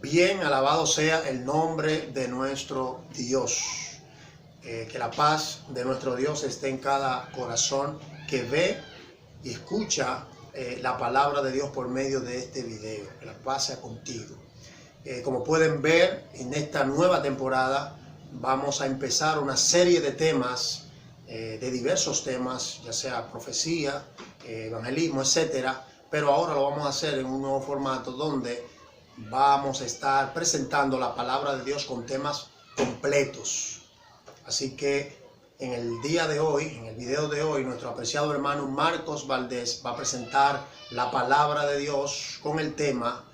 Bien, alabado sea el nombre de nuestro Dios. Que la paz de nuestro Dios esté en cada corazón que ve y escucha la palabra de Dios por medio de este video. Que la paz sea contigo. Como pueden ver, en esta nueva temporada vamos a empezar una serie de temas, de diversos temas, ya sea profecía, evangelismo, etcétera. Pero ahora lo vamos a hacer en un nuevo formato donde vamos a estar presentando la palabra de Dios con temas completos. Así que en el día de hoy, en el video de hoy, nuestro apreciado hermano Marcos Valdés va a presentar la palabra de Dios con el tema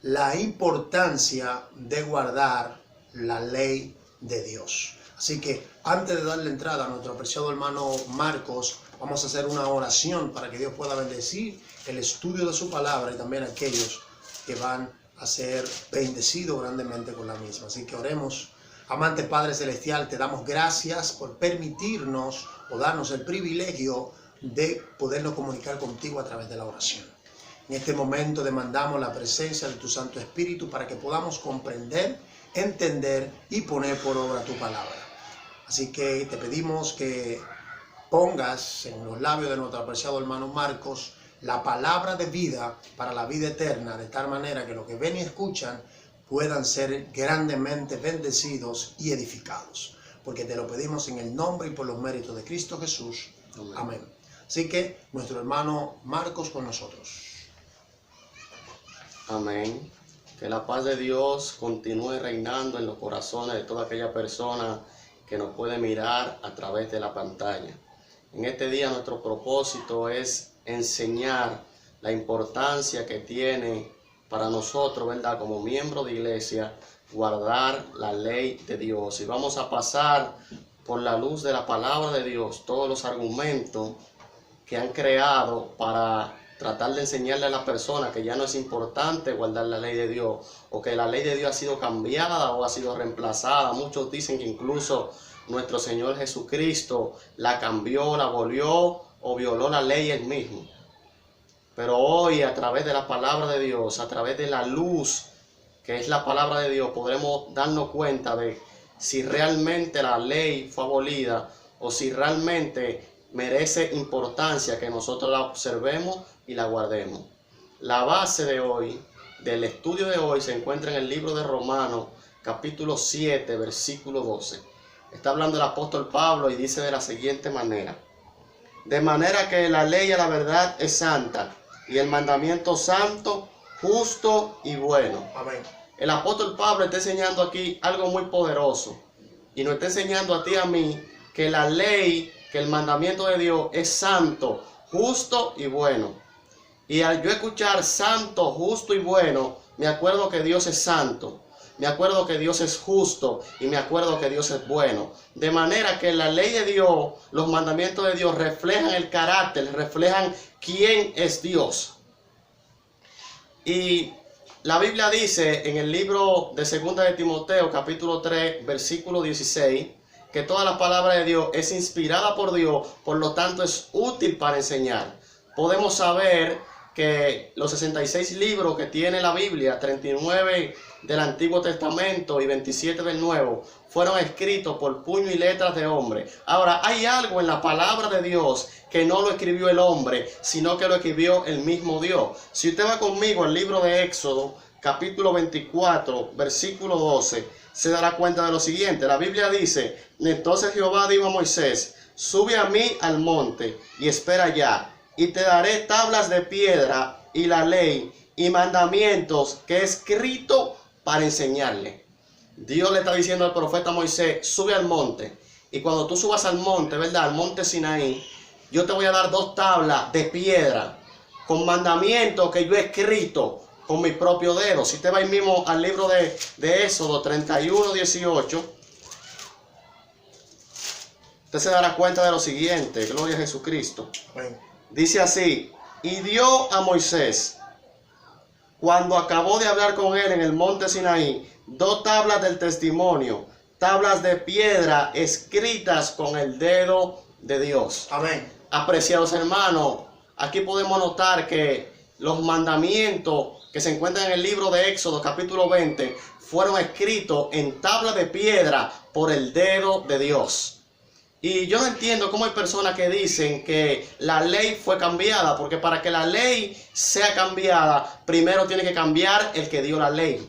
la importancia de guardar la ley de Dios. Así que antes de darle entrada a nuestro apreciado hermano Marcos, vamos a hacer una oración para que Dios pueda bendecir el estudio de su palabra y también a aquellos que van a ser bendecidos grandemente con la misma. Así que oremos. Amante Padre Celestial, te damos gracias por permitirnos o darnos el privilegio de podernos comunicar contigo a través de la oración. En este momento demandamos la presencia de tu Santo Espíritu para que podamos comprender, entender y poner por obra tu palabra. Así que te pedimos que pongas en los labios de nuestro apreciado hermano Marcos la palabra de vida para la vida eterna, de tal manera que los que ven y escuchan puedan ser grandemente bendecidos y edificados. Porque te lo pedimos en el nombre y por los méritos de Cristo Jesús. Amén. Así que nuestro hermano Marcos con nosotros. Amén. Que la paz de Dios continúe reinando en los corazones de toda aquella persona que nos puede mirar a través de la pantalla. En este día nuestro propósito es enseñar la importancia que tiene para nosotros, ¿verdad?, como miembros de iglesia, guardar la ley de Dios. Y vamos a pasar por la luz de la palabra de Dios todos los argumentos que han creado para tratar de enseñarle a la persona que ya no es importante guardar la ley de Dios, o que la ley de Dios ha sido cambiada o ha sido reemplazada. Muchos dicen que incluso nuestro Señor Jesucristo la cambió, la abolió o violó la ley él mismo. Pero hoy, a través de la palabra de Dios, a través de la luz que es la palabra de Dios, podremos darnos cuenta de si realmente la ley fue abolida o si realmente merece importancia que nosotros la observemos y la guardemos. La base de hoy, del estudio de hoy, se encuentra en el libro de Romanos, capítulo 7, versículo 12. Está hablando el apóstol Pablo y dice de la siguiente manera: de manera que la ley a la verdad es santa, y el mandamiento santo, justo y bueno. Amén. El apóstol Pablo está enseñando aquí algo muy poderoso. Y nos está enseñando a ti y a mí que la ley, que el mandamiento de Dios es santo, justo y bueno. Y al yo escuchar santo, justo y bueno, me acuerdo que Dios es santo. Me acuerdo que Dios es justo y me acuerdo que Dios es bueno. De manera que la ley de Dios, los mandamientos de Dios reflejan el carácter, reflejan quién es Dios. Y la Biblia dice en el libro de 2 de Timoteo, capítulo 3, versículo 16, que toda la palabra de Dios es inspirada por Dios, por lo tanto es útil para enseñar. Podemos saber que los 66 libros que tiene la Biblia, 39 del Antiguo Testamento y 27 del Nuevo, fueron escritos por puño y letras de hombre. Ahora, hay algo en la palabra de Dios que no lo escribió el hombre, sino que lo escribió el mismo Dios. Si usted va conmigo al libro de Éxodo, capítulo 24, versículo 12, se dará cuenta de lo siguiente. La Biblia dice: entonces Jehová dijo a Moisés: sube a mí al monte y espera allá, y te daré tablas de piedra y la ley y mandamientos que he escrito para enseñarle. Dios le está diciendo al profeta Moisés: sube al monte. Y cuando tú subas al monte, ¿verdad?, al monte Sinaí, yo te voy a dar 2 tablas de piedra con mandamientos que yo he escrito con mi propio dedo. Si te va ahí mismo al libro de Éxodo 31, 18, usted se dará cuenta de lo siguiente. Gloria a Jesucristo. Amén. Dice así: y dio a Moisés, cuando acabó de hablar con él en el monte Sinaí, 2 tablas del testimonio, tablas de piedra escritas con el dedo de Dios. Amén. Apreciados hermanos, aquí podemos notar que los mandamientos que se encuentran en el libro de Éxodo capítulo 20 fueron escritos en tabla de piedra por el dedo de Dios. Y yo no entiendo cómo hay personas que dicen que la ley fue cambiada, porque para que la ley sea cambiada, primero tiene que cambiar el que dio la ley.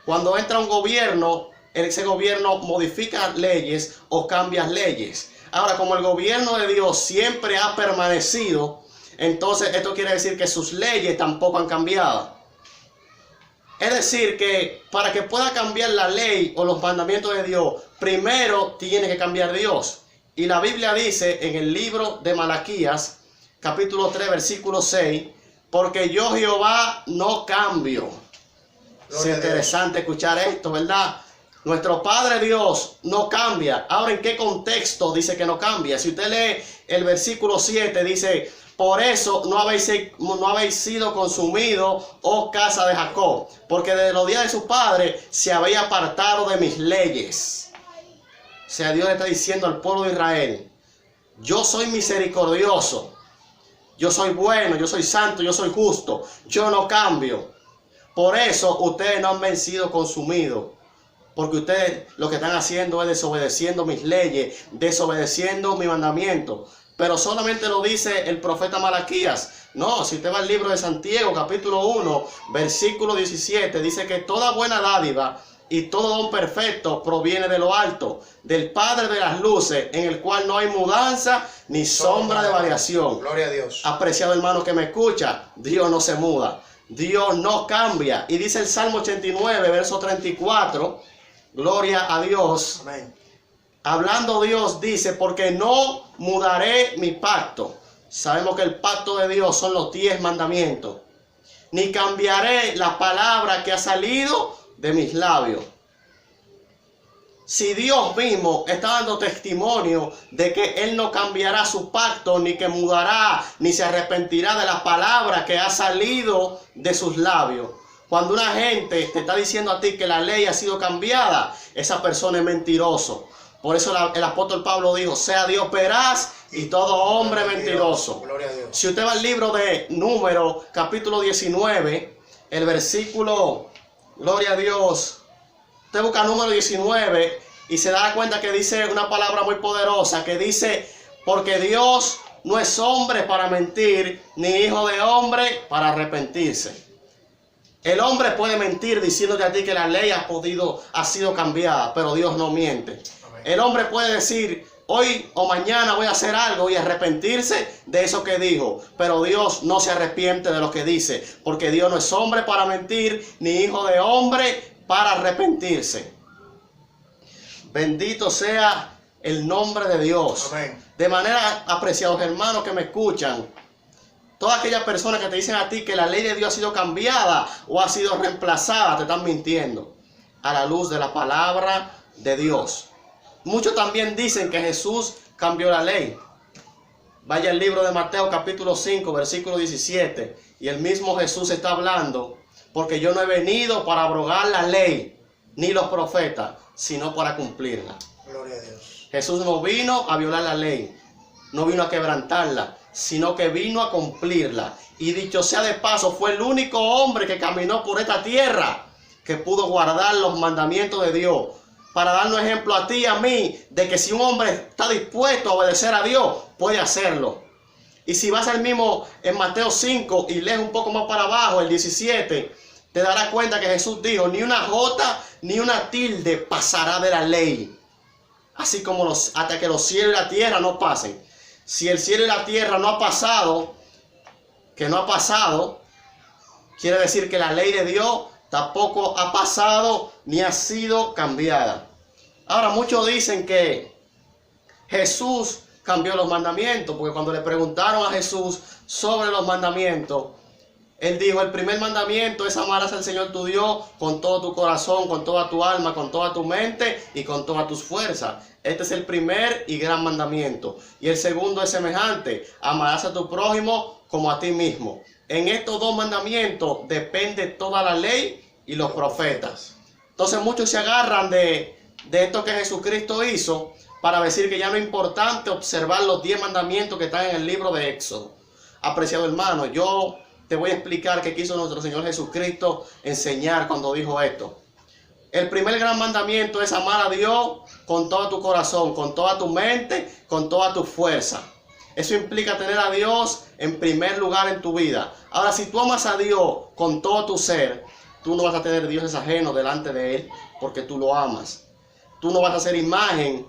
Cuando entra un gobierno, ese gobierno modifica leyes o cambia leyes. Ahora, como el gobierno de Dios siempre ha permanecido, entonces esto quiere decir que sus leyes tampoco han cambiado. Es decir, que para que pueda cambiar la ley o los mandamientos de Dios, primero tiene que cambiar Dios. Y la Biblia dice en el libro de Malaquías, capítulo 3, versículo 6, porque yo Jehová no cambio. Es interesante escuchar esto, ¿verdad? Nuestro Padre Dios no cambia. Ahora, ¿en qué contexto dice que no cambia? Si usted lee el versículo 7, dice, por eso no habéis sido consumidos, oh casa de Jacob, porque desde los días de su padre se había apartado de mis leyes. O sea, Dios le está diciendo al pueblo de Israel, yo soy misericordioso, yo soy bueno, yo soy santo, yo soy justo, yo no cambio. Por eso ustedes no han sido consumidos, porque ustedes lo que están haciendo es desobedeciendo mis leyes, desobedeciendo mi mandamiento. Pero solamente lo dice el profeta Malaquías. No, si usted va al libro de Santiago, capítulo 1, versículo 17, dice que toda buena dádiva y todo don perfecto proviene de lo alto, del Padre de las luces, en el cual no hay mudanza ni sombra de variación. Gloria a Dios. Apreciado hermano que me escucha, Dios no se muda, Dios no cambia. Y dice el Salmo 89, verso 34, gloria a Dios. Amén. Hablando Dios dice, porque no mudaré mi pacto. Sabemos que el pacto de Dios son los 10 mandamientos. Ni cambiaré la palabra que ha salido de mis labios. Si Dios mismo está dando testimonio de que Él no cambiará su pacto, ni que mudará, ni se arrepentirá de la palabra que ha salido de sus labios. Cuando una gente te está diciendo a ti que la ley ha sido cambiada, esa persona es mentiroso. Por eso el apóstol Pablo dijo, sea Dios veraz y todo hombre mentiroso. Gloria a Dios. Si usted va al libro de Números, capítulo 19, el versículo, gloria a Dios, usted busca Número 19 y se da cuenta que dice una palabra muy poderosa, que dice, porque Dios no es hombre para mentir, ni hijo de hombre para arrepentirse. El hombre puede mentir diciéndote a ti que la ley ha sido cambiada, pero Dios no miente. El hombre puede decir, hoy o mañana voy a hacer algo y arrepentirse de eso que dijo. Pero Dios no se arrepiente de lo que dice, porque Dios no es hombre para mentir, ni hijo de hombre para arrepentirse. Bendito sea el nombre de Dios. Amén. De manera, apreciados hermanos que me escuchan, todas aquellas personas que te dicen a ti que la ley de Dios ha sido cambiada o ha sido reemplazada, te están mintiendo a la luz de la palabra de Dios. Muchos también dicen que Jesús cambió la ley. Vaya al libro de Mateo capítulo 5, versículo 17. Y el mismo Jesús está hablando, porque yo no he venido para abrogar la ley, ni los profetas, sino para cumplirla. Gloria a Dios. Jesús no vino a violar la ley, no vino a quebrantarla, sino que vino a cumplirla. Y dicho sea de paso, fue el único hombre que caminó por esta tierra que pudo guardar los mandamientos de Dios, para darnos ejemplo a ti y a mí de que si un hombre está dispuesto a obedecer a Dios, puede hacerlo. Y si vas al mismo en Mateo 5 y lees un poco más para abajo, el 17, te darás cuenta que Jesús dijo, ni una jota ni una tilde pasará de la ley, así como hasta que los cielos y la tierra no pasen. Si el cielo y la tierra no ha pasado, quiere decir que la ley de Dios tampoco ha pasado ni ha sido cambiada. Ahora, muchos dicen que Jesús cambió los mandamientos, porque cuando le preguntaron a Jesús sobre los mandamientos, Él dijo, el primer mandamiento es amarás al Señor tu Dios con todo tu corazón, con toda tu alma, con toda tu mente y con todas tus fuerzas. Este es el primer y gran mandamiento. Y el segundo es semejante, amarás a tu prójimo como a ti mismo. En estos dos mandamientos depende toda la ley y los profetas. Entonces muchos se agarran de esto que Jesucristo hizo para decir que ya no es importante observar los 10 mandamientos que están en el libro de Éxodo. Apreciado hermano, yo te voy a explicar qué quiso nuestro Señor Jesucristo enseñar cuando dijo esto. El primer gran mandamiento es amar a Dios con todo tu corazón, con toda tu mente, con toda tu fuerza. Eso implica tener a Dios en primer lugar en tu vida. Ahora, si tú amas a Dios con todo tu ser, tú no vas a tener dioses ajenos delante de Él porque tú lo amas. Tú no vas a hacer imagen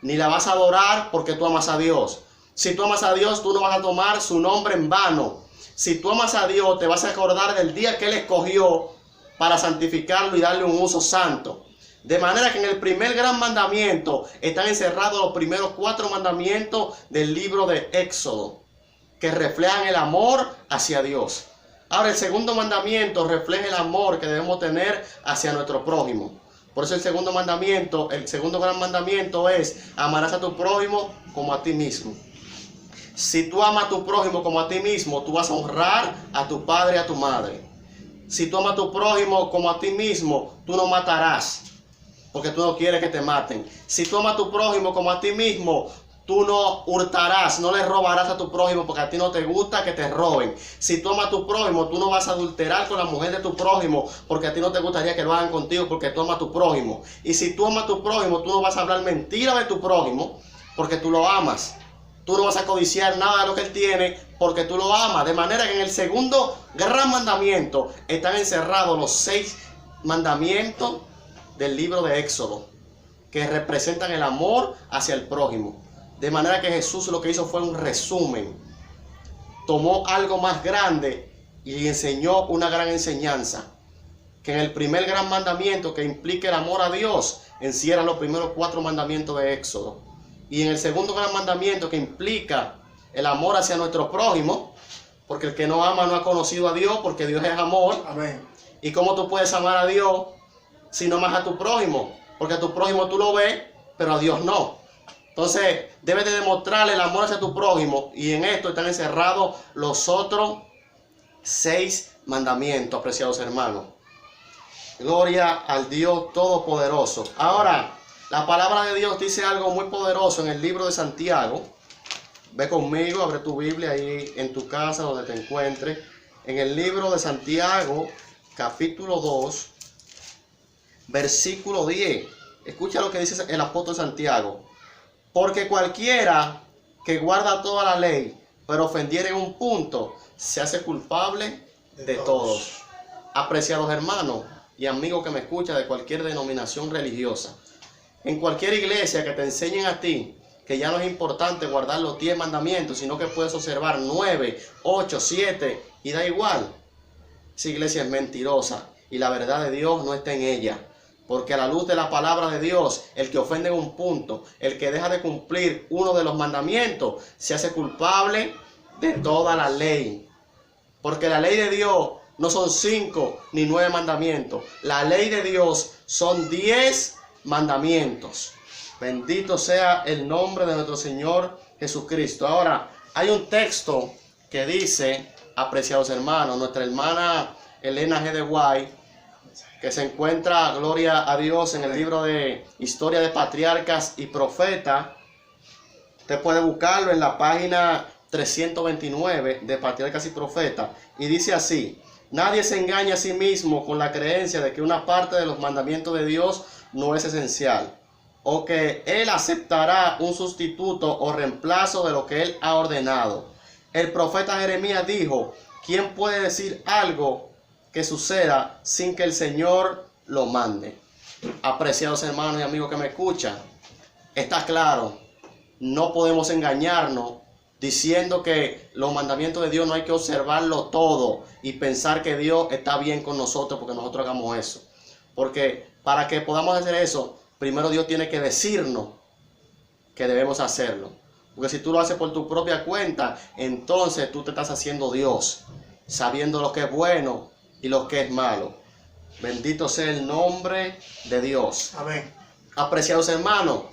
ni la vas a adorar porque tú amas a Dios. Si tú amas a Dios, tú no vas a tomar su nombre en vano. Si tú amas a Dios, te vas a acordar del día que Él escogió para santificarlo y darle un uso santo. De manera que en el primer gran mandamiento están encerrados los primeros 4 mandamientos del libro de Éxodo, que reflejan el amor hacia Dios. Ahora, el segundo mandamiento refleja el amor que debemos tener hacia nuestro prójimo. Por eso el segundo gran mandamiento es: amarás a tu prójimo como a ti mismo. Si tú amas a tu prójimo como a ti mismo, tú vas a honrar a tu padre y a tu madre. Si tú amas a tu prójimo como a ti mismo, tú no matarás, porque tú no quieres que te maten. Si tú amas a tu prójimo como a ti mismo, tú no hurtarás, no le robarás a tu prójimo, porque a ti no te gusta que te roben. Si tú amas a tu prójimo, tú no vas a adulterar con la mujer de tu prójimo, porque a ti no te gustaría que lo hagan contigo, porque tú amas a tu prójimo. Y si tú amas a tu prójimo, tú no vas a hablar mentira de tu prójimo, porque tú lo amas. Tú no vas a codiciar nada de lo que él tiene porque tú lo amas. De manera que en el segundo gran mandamiento están encerrados los 6 mandamientos del libro de Éxodo, que representan el amor hacia el prójimo. De manera que Jesús lo que hizo fue un resumen. Tomó algo más grande y enseñó una gran enseñanza. Que en el primer gran mandamiento, que implica el amor a Dios, encierra los primeros 4 mandamientos de Éxodo. Y en el segundo gran mandamiento, que implica el amor hacia nuestro prójimo, porque el que no ama no ha conocido a Dios, porque Dios es amor. Amén. ¿Y cómo tú puedes amar a Dios si no amas a tu prójimo? Porque a tu prójimo tú lo ves, pero a Dios no. Entonces, debes de demostrarle el amor hacia tu prójimo, y en esto están encerrados los otros 6 mandamientos, apreciados hermanos. Gloria al Dios Todopoderoso. Ahora, la palabra de Dios dice algo muy poderoso en el libro de Santiago. Ve conmigo, abre tu Biblia ahí en tu casa donde te encuentres. En el libro de Santiago, capítulo 2, versículo 10. Escucha lo que dice el apóstol Santiago. Porque cualquiera que guarda toda la ley, pero ofendiere en un punto, se hace culpable de todos. Apreciados hermanos y amigos que me escuchan de cualquier denominación religiosa. En cualquier iglesia que te enseñen a ti que ya no es importante guardar los 10 mandamientos, sino que puedes observar 9, 8, 7 y da igual. Esa iglesia es mentirosa y la verdad de Dios no está en ella. Porque a la luz de la palabra de Dios, el que ofende en un punto, el que deja de cumplir uno de los mandamientos, se hace culpable de toda la ley. Porque la ley de Dios no son 5 ni 9 mandamientos. La ley de Dios son 10 mandamientos. Bendito sea el nombre de nuestro Señor Jesucristo. Ahora, hay un texto que dice, apreciados hermanos, nuestra hermana Elena G. de White, que se encuentra, gloria a Dios, en el libro de Historia de Patriarcas y Profetas. Usted puede buscarlo en la página 329 de Patriarcas y Profetas. Y dice así: nadie se engaña a sí mismo con la creencia de que una parte de los mandamientos de Dios no es esencial, o que Él aceptará un sustituto o reemplazo de lo que Él ha ordenado. El profeta Jeremías dijo: ¿quién puede decir algo que suceda sin que el Señor lo mande? Apreciados hermanos y amigos que me escuchan, está claro, no podemos engañarnos diciendo que los mandamientos de Dios no hay que observarlo todo y pensar que Dios está bien con nosotros porque nosotros hagamos eso. Porque para que podamos hacer eso, primero Dios tiene que decirnos que debemos hacerlo. Porque si tú lo haces por tu propia cuenta, entonces tú te estás haciendo Dios, sabiendo lo que es bueno y lo que es malo. Bendito sea el nombre de Dios. Amén. Apreciados hermanos,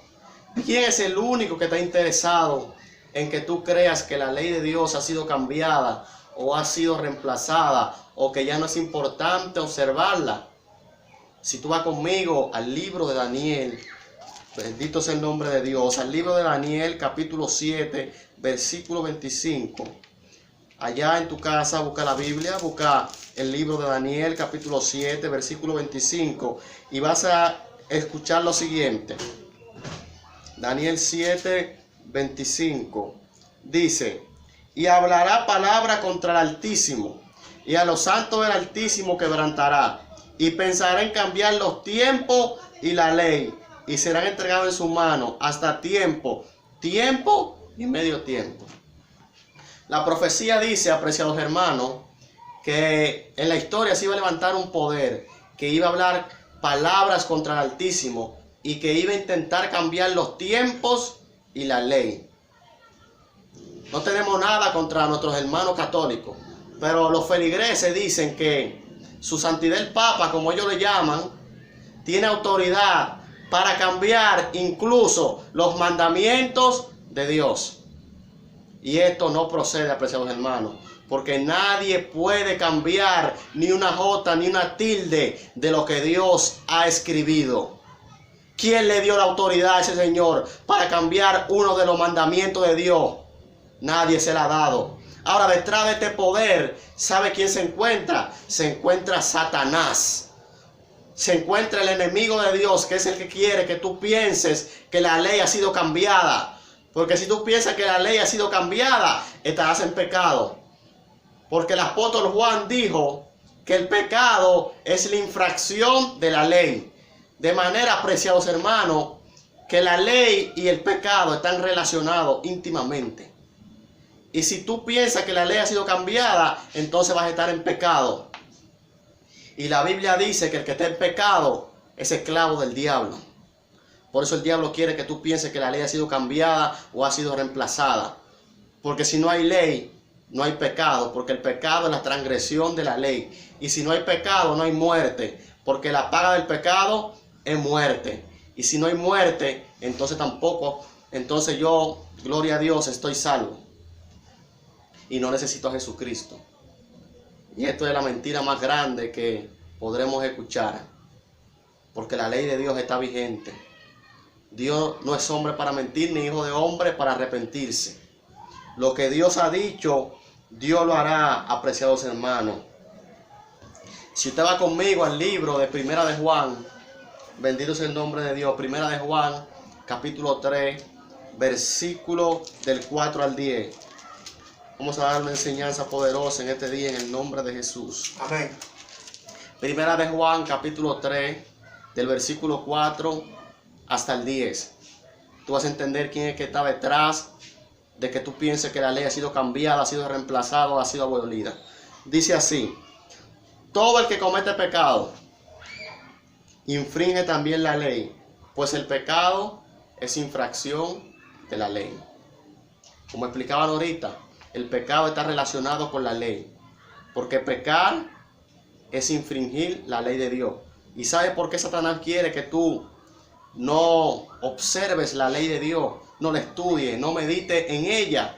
¿quién es el único que está interesado en que tú creas que la ley de Dios ha sido cambiada o ha sido reemplazada o que ya no es importante observarla? Si tú vas conmigo al libro de Daniel, bendito sea el nombre de Dios, al libro de Daniel capítulo 7, versículo 25. allá en tu casa, busca la Biblia, busca el libro de Daniel, capítulo 7, versículo 25, y vas a escuchar lo siguiente. Daniel 7, 25, dice: y hablará palabra contra el Altísimo, y a los santos del Altísimo quebrantará, y pensará en cambiar los tiempos y la ley, y serán entregados en su mano hasta tiempo y medio tiempo. La profecía dice, apreciados hermanos, que en la historia se iba a levantar un poder que iba a hablar palabras contra el Altísimo y que iba a intentar cambiar los tiempos y la ley. No tenemos nada contra nuestros hermanos católicos, pero los feligreses dicen que su santidad el Papa, como ellos le llaman, tiene autoridad para cambiar incluso los mandamientos de Dios. Y esto no procede, apreciados hermanos, porque nadie puede cambiar ni una jota ni una tilde de lo que Dios ha escribido. ¿Quién le dio la autoridad a ese señor para cambiar uno de los mandamientos de Dios? Nadie se la ha dado. Ahora, detrás de este poder, ¿sabe quién se encuentra? Se encuentra Satanás. Se encuentra el enemigo de Dios, que es el que quiere que tú pienses que la ley ha sido cambiada. Porque si tú piensas que la ley ha sido cambiada, estarás en pecado. Porque el apóstol Juan dijo que el pecado es la infracción de la ley. De manera, apreciados hermanos, que la ley y el pecado están relacionados íntimamente. Y si tú piensas que la ley ha sido cambiada, entonces vas a estar en pecado. Y la Biblia dice que el que está en pecado es esclavo del diablo. Por eso el diablo quiere que tú pienses que la ley ha sido cambiada o ha sido reemplazada. Porque si no hay ley, no hay pecado, porque el pecado es la transgresión de la ley. Y si no hay pecado, no hay muerte, porque la paga del pecado es muerte. Y si no hay muerte, entonces tampoco, entonces yo, gloria a Dios, estoy salvo. Y no necesito a Jesucristo. Y esto es la mentira más grande que podremos escuchar. Porque la ley de Dios está vigente. Dios no es hombre para mentir, ni hijo de hombre para arrepentirse. Lo que Dios ha dicho, Dios lo hará, apreciados hermanos. Si usted va conmigo al libro de Primera de Juan, bendito sea el nombre de Dios, Primera de Juan, capítulo 3, versículo del 4 al 10. Vamos a dar una enseñanza poderosa en este día en el nombre de Jesús. Amén. Primera de Juan, capítulo 3, del versículo 4 hasta el 10. Tú vas a entender quién es que está detrás de que tú pienses que la ley ha sido cambiada, ha sido reemplazada, ha sido abolida. Dice así: todo el que comete pecado infringe también la ley, pues el pecado es infracción de la ley. Como explicaban ahorita, el pecado está relacionado con la ley, porque pecar es infringir la ley de Dios. ¿Y sabes por qué Satanás quiere que tú no observes la ley de Dios, no la estudies, no medites en ella?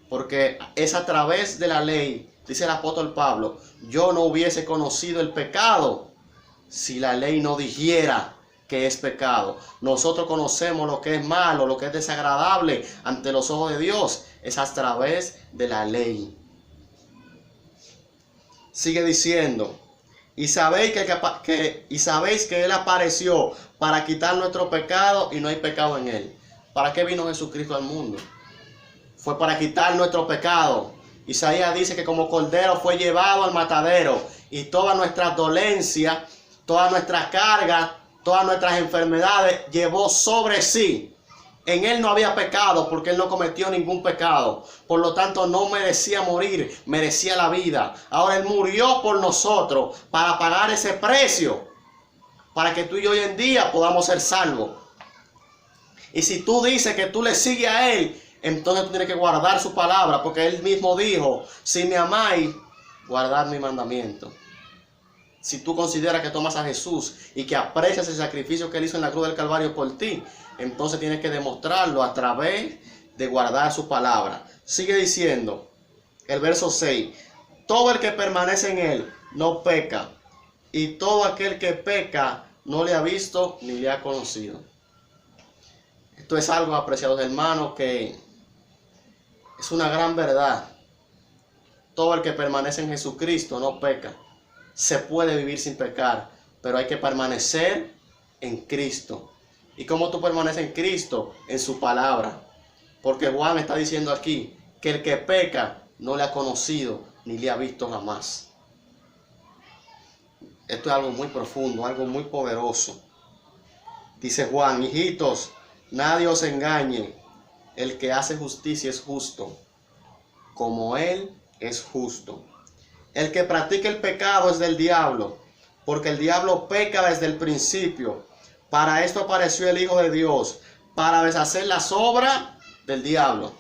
Porque es a través de la ley, dice el apóstol Pablo: yo no hubiese conocido el pecado si la ley no dijera que es pecado. Nosotros conocemos lo que es malo, lo que es desagradable ante los ojos de Dios, es a través de la ley. Sigue diciendo: y sabéis que Él apareció para quitar nuestro pecado y no hay pecado en Él. ¿Para qué vino Jesucristo al mundo? Fue para quitar nuestro pecado. Isaías dice que como cordero fue llevado al matadero, y todas nuestras dolencias, todas nuestras cargas, todas nuestras enfermedades llevó sobre sí. En Él no había pecado, porque Él no cometió ningún pecado. Por lo tanto, no merecía morir, merecía la vida. Ahora Él murió por nosotros para pagar ese precio, para que tú y yo hoy en día podamos ser salvos. Y si tú dices que tú le sigues a Él, entonces tú tienes que guardar su palabra, porque Él mismo dijo: si me amáis, guardad mi mandamiento. Si tú consideras que tomas a Jesús y que aprecias el sacrificio que Él hizo en la cruz del Calvario por ti, entonces tienes que demostrarlo a través de guardar su palabra. Sigue diciendo el verso 6: todo el que permanece en Él no peca, y todo aquel que peca no le ha visto ni le ha conocido. Esto es algo, apreciados hermanos, que es una gran verdad. todo el que permanece en Jesucristo no peca. Se puede vivir sin pecar, pero hay que permanecer en Cristo. ¿Y cómo tú permaneces en Cristo? En su palabra. Porque Juan está diciendo aquí que el que peca no le ha conocido ni le ha visto jamás. Esto es algo muy profundo, algo muy poderoso. Dice Juan: hijitos, nadie os engañe. El que hace justicia es justo, como Él es justo. El que practica el pecado es del diablo, porque el diablo peca desde el principio. Para esto apareció el Hijo de Dios, para deshacer las obras del diablo.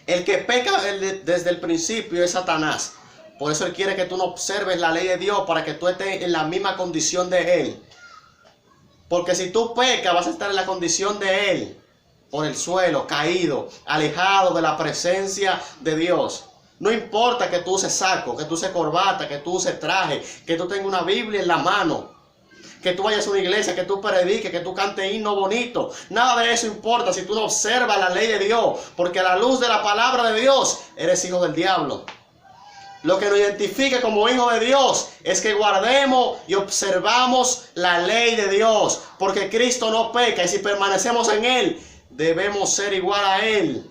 El que peca desde el principio es Satanás. Por eso él quiere que tú no observes la ley de Dios, para que tú estés en la misma condición de él. Porque si tú pecas, vas a estar en la condición de él, por el suelo, caído, alejado de la presencia de Dios. No importa que tú uses saco, que tú uses corbata, que tú uses traje, que tú tengas una Biblia en la mano, que tú vayas a una iglesia, que tú prediques, que tú cantes himno bonito. Nada de eso importa si tú no observas la ley de Dios, porque a la luz de la palabra de Dios eres hijo del diablo. Lo que nos identifica como hijo de Dios es que guardemos y observamos la ley de Dios, porque Cristo no peca, y si permanecemos en Él, debemos ser igual a Él.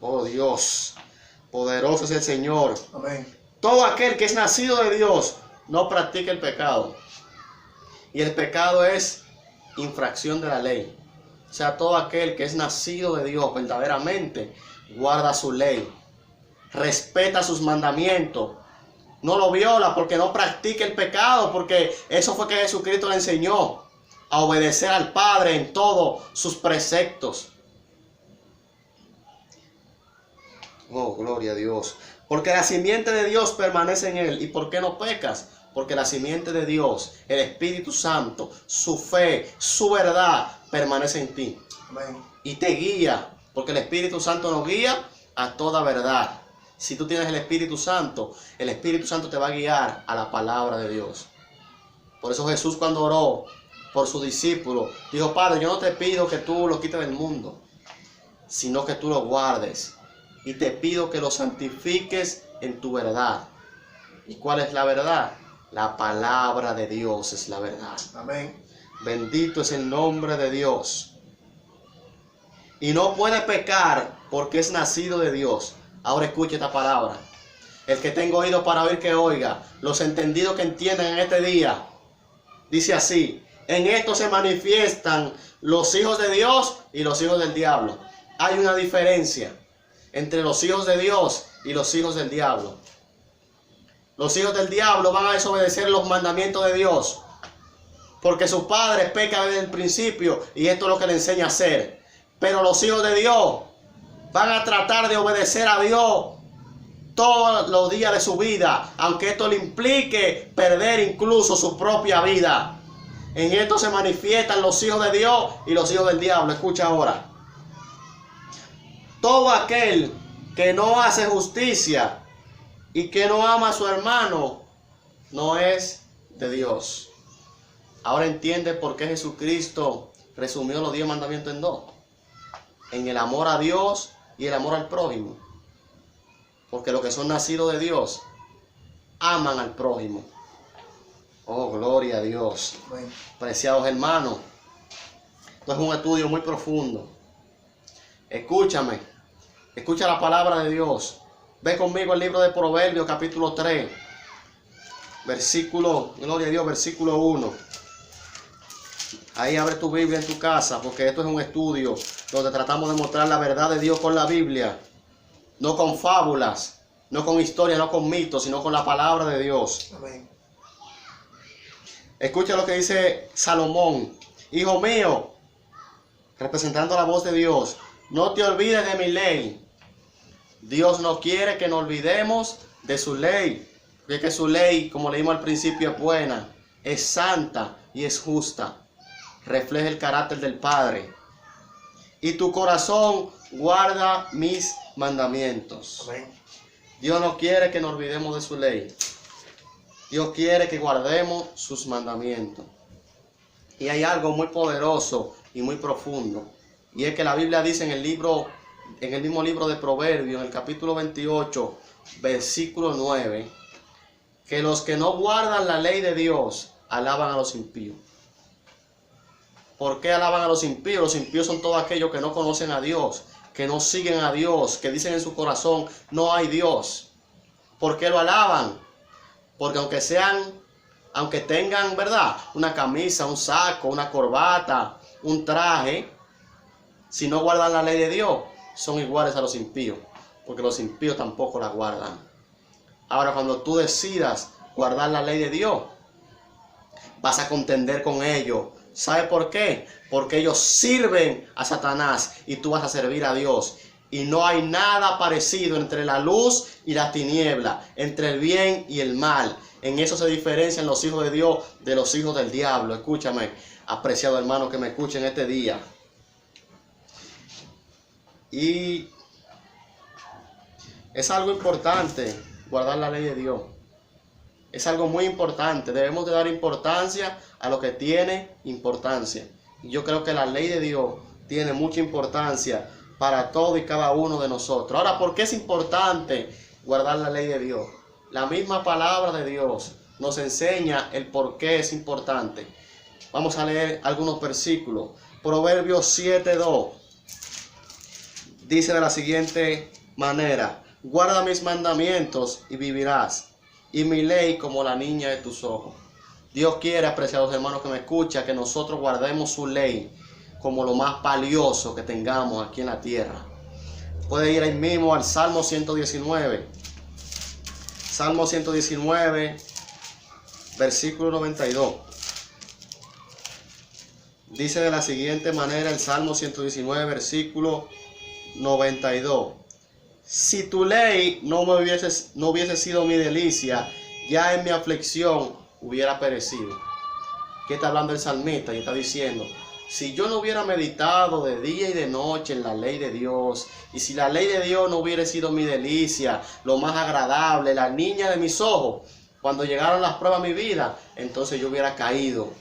Oh Dios, poderoso es el Señor. Amén. Todo aquel que es nacido de Dios no practica el pecado. Y el pecado es infracción de la ley. O sea, todo aquel que es nacido de Dios verdaderamente guarda su ley, respeta sus mandamientos, no lo viola porque no practica el pecado, porque eso fue que Jesucristo le enseñó, a obedecer al Padre en todos sus preceptos. Oh, gloria a Dios. Porque la simiente de Dios permanece en él. ¿Y por qué no pecas? Porque la simiente de Dios, el Espíritu Santo, su fe, su verdad, permanece en ti. Amén. Y te guía, porque el Espíritu Santo nos guía a toda verdad. Si tú tienes el Espíritu Santo te va a guiar a la palabra de Dios. Por eso Jesús, cuando oró por sus discípulos, dijo: Padre, yo no te pido que tú los quites del mundo, sino que tú los guardes. Y te pido que los santifiques en tu verdad. ¿Y cuál es la verdad? La palabra de Dios es la verdad. Amén. Bendito es el nombre de Dios. Y no puede pecar porque es nacido de Dios. Ahora escuche esta palabra. El que tenga oído para oír, que oiga. Los entendidos que entiendan en este día. Dice así: en esto se manifiestan los hijos de Dios y los hijos del diablo. Hay una diferencia entre los hijos de Dios y los hijos del diablo. Los hijos del diablo van a desobedecer los mandamientos de Dios, porque sus padres pecan desde el principio, y esto es lo que le enseña a hacer. Pero los hijos de Dios van a tratar de obedecer a Dios todos los días de su vida, aunque esto le implique perder incluso su propia vida. En esto se manifiestan los hijos de Dios y los hijos del diablo. Escucha ahora. Todo aquel que no hace justicia y que no ama a su hermano no es de Dios. Ahora entiende por qué Jesucristo resumió los 10 mandamientos en 2. En el amor a Dios y el amor al prójimo. Porque los que son nacidos de Dios aman al prójimo. Oh, gloria a Dios. Amén. Preciados hermanos, esto es un estudio muy profundo. Escúchame, escucha la palabra de Dios. Ve conmigo el libro de Proverbios, capítulo 3, versículo, gloria a Dios, versículo 1. Ahí abre tu Biblia en tu casa, porque esto es un estudio donde tratamos de mostrar la verdad de Dios con la Biblia. No con fábulas, no con historias, no con mitos, sino con la palabra de Dios. Amén. Escucha lo que dice Salomón: hijo mío, representando la voz de Dios, no te olvides de mi ley. Dios no quiere que nos olvidemos de su ley, porque su ley, como leímos al principio, es buena, es santa y es justa. Refleja el carácter del Padre. Y tu corazón guarda mis mandamientos. Amén. Dios no quiere que nos olvidemos de su ley. Dios quiere que guardemos sus mandamientos. Y hay algo muy poderoso y muy profundo. Y es que la Biblia dice en el mismo libro de Proverbios, en el capítulo 28, versículo 9, que los que no guardan la ley de Dios alaban a los impíos. ¿Por qué alaban a los impíos? Los impíos son todos aquellos que no conocen a Dios, que no siguen a Dios, que dicen en su corazón, no hay Dios. ¿Por qué lo alaban? Porque aunque tengan, ¿verdad?, una camisa, un saco, una corbata, un traje, si no guardan la ley de Dios, son iguales a los impíos, porque los impíos tampoco la guardan. Ahora, cuando tú decidas guardar la ley de Dios, vas a contender con ellos. ¿Sabe por qué? Porque ellos sirven a Satanás y tú vas a servir a Dios. Y no hay nada parecido entre la luz y la tiniebla, entre el bien y el mal. En eso se diferencian los hijos de Dios de los hijos del diablo. Escúchame, apreciado hermano que me escuchen este día. Y es algo importante guardar la ley de Dios. Es algo muy importante. Debemos de dar importancia a lo que tiene importancia. Y yo creo que la ley de Dios tiene mucha importancia para todo y cada uno de nosotros. Ahora, ¿por qué es importante guardar la ley de Dios? La misma palabra de Dios nos enseña el por qué es importante. Vamos a leer algunos versículos. Proverbios 7:2 dice de la siguiente manera: guarda mis mandamientos y vivirás, y mi ley como la niña de tus ojos. Dios quiere, apreciados hermanos que me escuchan, que nosotros guardemos su ley como lo más valioso que tengamos aquí en la tierra. Puede ir ahí mismo al Salmo 119. Salmo 119, versículo 92. Dice de la siguiente manera el Salmo 119, versículo 92. Si tu ley no hubiese sido mi delicia, ya en mi aflicción hubiera perecido. ¿Qué está hablando el salmista? Y está diciendo, si yo no hubiera meditado de día y de noche en la ley de Dios, y si la ley de Dios no hubiera sido mi delicia, lo más agradable, la niña de mis ojos, cuando llegaron las pruebas a mi vida, entonces yo hubiera caído.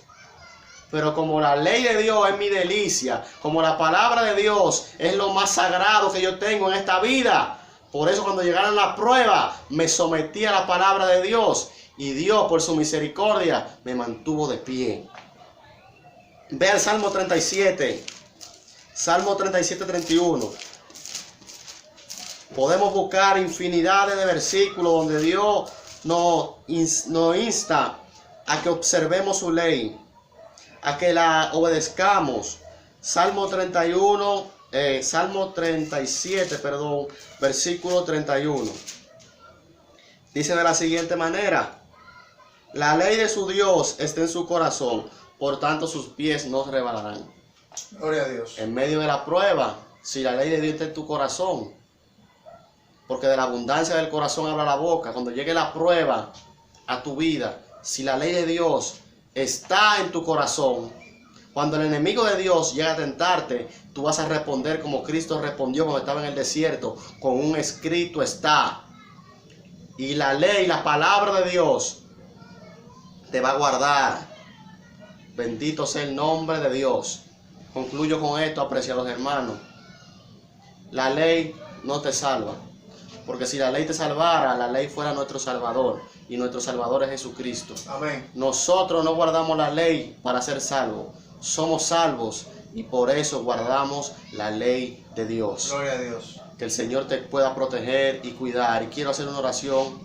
Pero como la ley de Dios es mi delicia, como la palabra de Dios es lo más sagrado que yo tengo en esta vida, por eso cuando llegaron las pruebas, me sometí a la palabra de Dios, y Dios por su misericordia me mantuvo de pie. Ve al Salmo 37, Salmo 37, 31. Podemos buscar infinidades de versículos donde Dios nos insta a que observemos su ley, a que la obedezcamos. Salmo 37, versículo 31. Dice de la siguiente manera: la ley de su Dios está en su corazón, por tanto sus pies no resbalarán. Gloria a Dios. En medio de la prueba, si la ley de Dios está en tu corazón, porque de la abundancia del corazón habla la boca, cuando llegue la prueba a tu vida, si la ley de Dios está en tu corazón, cuando el enemigo de Dios llega a tentarte, tú vas a responder como Cristo respondió cuando estaba en el desierto, con un escrito está. Y la ley, la palabra de Dios, te va a guardar. Bendito sea el nombre de Dios. Concluyo con esto, apreciados hermanos. La ley no te salva, porque si la ley te salvara, la ley fuera nuestro Salvador, y nuestro Salvador es Jesucristo. Amén. Nosotros no guardamos la ley para ser salvos, somos salvos y por eso guardamos la ley de Dios. Gloria a Dios. Que el Señor te pueda proteger y cuidar. Y quiero hacer una oración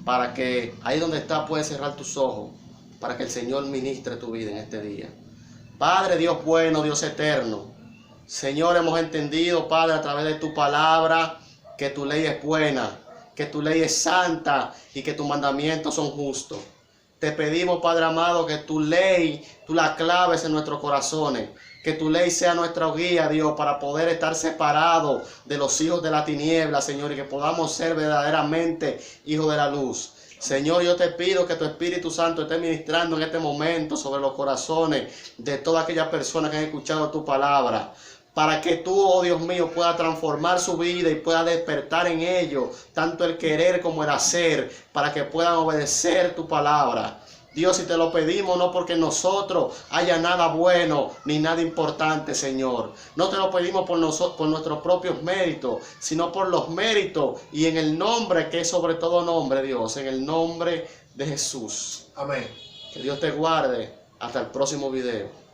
para que ahí donde estás puedes cerrar tus ojos, para que el Señor ministre tu vida en este día. Padre, Dios bueno, Dios eterno, Señor, hemos entendido, Padre, a través de tu palabra, que tu ley es buena, que tu ley es santa y que tus mandamientos son justos. Te pedimos, Padre amado, que tu ley, tú la claves en nuestros corazones, que tu ley sea nuestra guía, Dios, para poder estar separados de los hijos de la tiniebla, Señor, y que podamos ser verdaderamente hijos de la luz. Señor, yo te pido que tu Espíritu Santo esté ministrando en este momento sobre los corazones de todas aquellas personas que han escuchado tu palabra, para que tú, oh Dios mío, puedas transformar su vida y puedas despertar en ellos tanto el querer como el hacer, para que puedan obedecer tu palabra. Dios, y te lo pedimos no porque nosotros haya nada bueno ni nada importante, Señor. No te lo pedimos por nuestros propios méritos, sino por los méritos y en el nombre que es sobre todo nombre, Dios, en el nombre de Jesús. Amén. Que Dios te guarde. Hasta el próximo video.